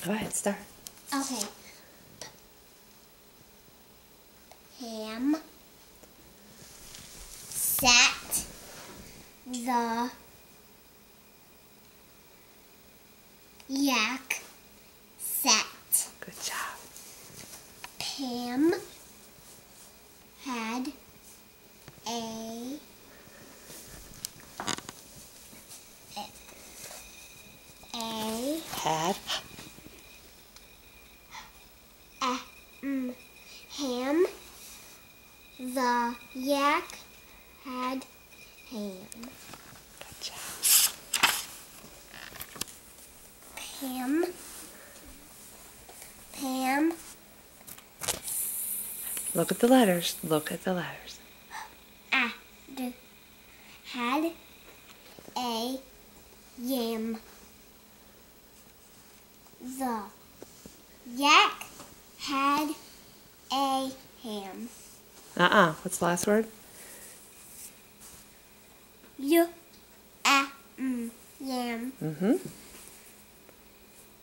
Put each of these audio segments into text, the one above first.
Go ahead, start. Okay. Ham sat the yak sat. Good job. Pam had a Had. ham. The yak had ham. Good job. Pam Look at the letters. Look at the letters. had a yam. The yak had a ham. What's the last word? Yam. Mm-hmm.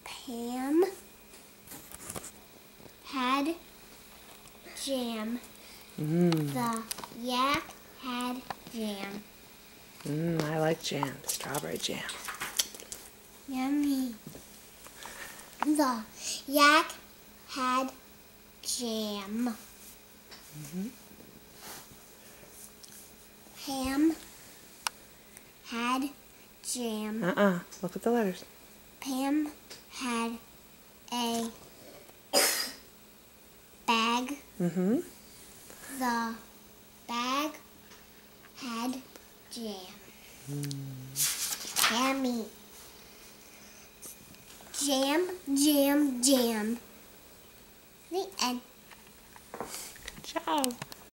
Pam had jam. The yak had jam. I like jam. Strawberry jam. Yummy. The yak had jam. Ham had jam. Look at the letters. Pam had a bag. Mm-hmm. The bag had jam. Yummy. Jam, jam, jam. The end. Good job.